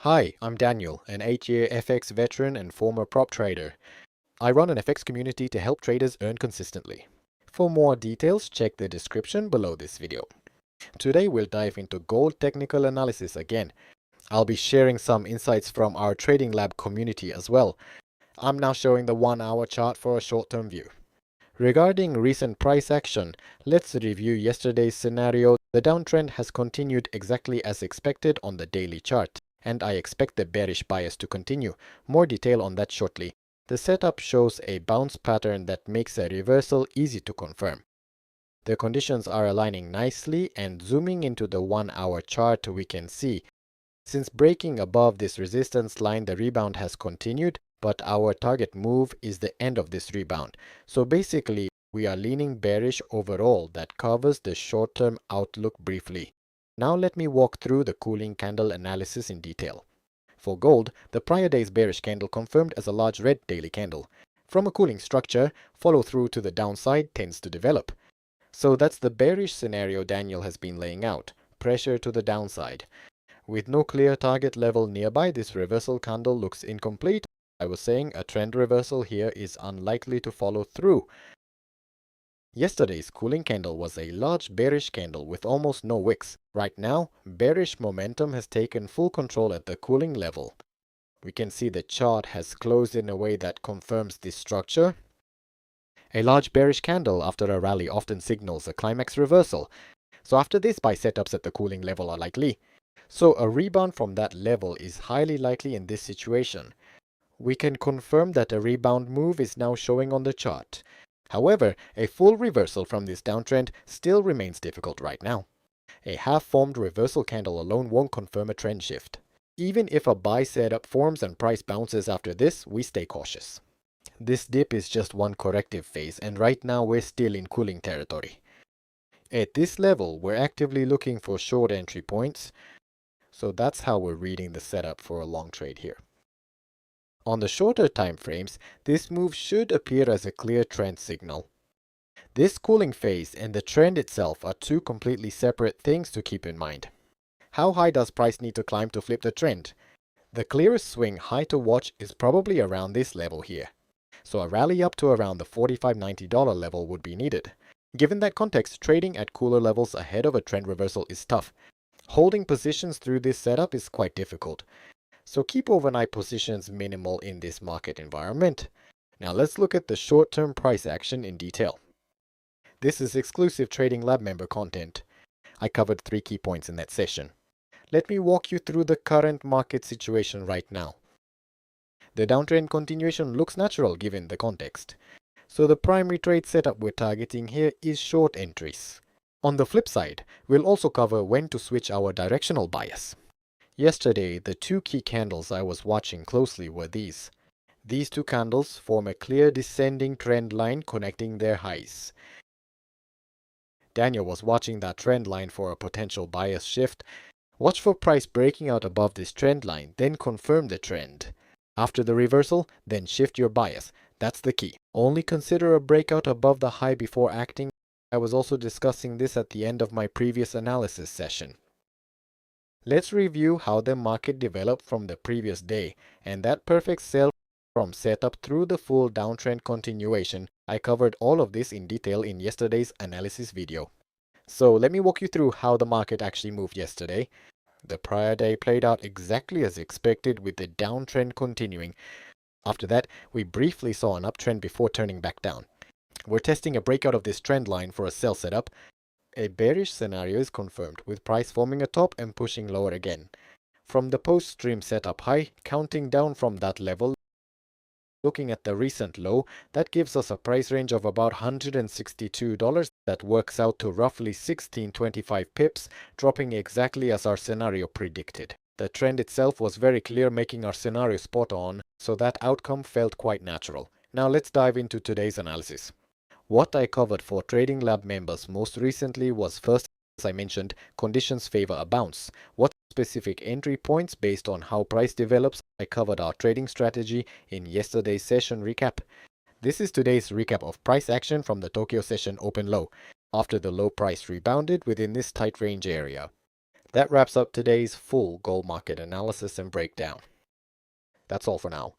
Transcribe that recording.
Hi, I'm Daniel, an 8-year FX veteran and former prop trader. I run an FX community to help traders earn consistently. For more details, check the description below this video. Today we'll dive into gold technical analysis again. I'll be sharing some insights from our Trading Lab community as well. I'm now showing the 1-hour chart for a short-term view. Regarding recent price action, let's review yesterday's scenario. The downtrend has continued exactly as expected on the daily chart, and I expect the bearish bias to continue. More detail on that shortly. The setup shows a bounce pattern that makes a reversal easy to confirm. The conditions are aligning nicely, and zooming into the 1-hour chart we can see, since breaking above this resistance line, the rebound has continued, but our target move is the end of this rebound. So basically, we are leaning bearish overall. That covers the short-term outlook briefly. Now let me walk through the cooling candle analysis in detail. For gold, the prior day's bearish candle confirmed as a large red daily candle. From a cooling structure, follow through to the downside tends to develop. So that's the bearish scenario Daniel has been laying out. Pressure to the downside. With no clear target level nearby, this reversal candle looks incomplete. I was saying a trend reversal here is unlikely to follow through. Yesterday's cooling candle was a large bearish candle with almost no wicks. Right now, bearish momentum has taken full control at the cooling level. We can see the chart has closed in a way that confirms this structure. A large bearish candle after a rally often signals a climax reversal. So after this, buy setups at the cooling level are likely. So a rebound from that level is highly likely in this situation. We can confirm that a rebound move is now showing on the chart. However, a full reversal from this downtrend still remains difficult right now. A half-formed reversal candle alone won't confirm a trend shift. Even if a buy setup forms and price bounces after this, we stay cautious. This dip is just one corrective phase, and right now we're still in cooling territory. At this level, we're actively looking for short entry points. So that's how we're reading the setup for a long trade here. On the shorter time frames, this move should appear as a clear trend signal. This cooling phase and the trend itself are two completely separate things to keep in mind. How high does price need to climb to flip the trend? The clearest swing high to watch is probably around this level here. So a rally up to around the $45-90 level would be needed. Given that context, trading at cooler levels ahead of a trend reversal is tough. Holding positions through this setup is quite difficult, so keep overnight positions minimal in this market environment. Now let's look at the short-term price action in detail. This is exclusive Trading Lab member content. I covered 3 key points in that session. Let me walk you through the current market situation right now. The downtrend continuation looks natural given the context. So the primary trade setup we're targeting here is short entries. On the flip side, we'll also cover when to switch our directional bias. Yesterday, the 2 key candles I was watching closely were these. These 2 candles form a clear descending trend line connecting their highs. Daniel was watching that trend line for a potential bias shift. Watch for price breaking out above this trend line, then confirm the trend. After the reversal, then shift your bias. That's the key. Only consider a breakout above the high before acting. I was also discussing this at the end of my previous analysis session. Let's review how the market developed from the previous day, and that perfect sell from setup through the full downtrend continuation. I covered all of this in detail in yesterday's analysis video. So let me walk you through how the market actually moved yesterday. The prior day played out exactly as expected with the downtrend continuing. After that, we briefly saw an uptrend before turning back down. We're testing a breakout of this trend line for a sell setup. A bearish scenario is confirmed, with price forming a top and pushing lower again. From the post-stream setup high, counting down from that level, looking at the recent low, that gives us a price range of about $162. That works out to roughly 1625 pips, dropping exactly as our scenario predicted. The trend itself was very clear, making our scenario spot on, so that outcome felt quite natural. Now let's dive into today's analysis. What I covered for Trading Lab members most recently was first, as I mentioned, conditions favor a bounce. What specific entry points based on how price develops? I covered our trading strategy in yesterday's session recap. This is today's recap of price action from the Tokyo session open low, after the low price rebounded within this tight range area. That wraps up today's full gold market analysis and breakdown. That's all for now.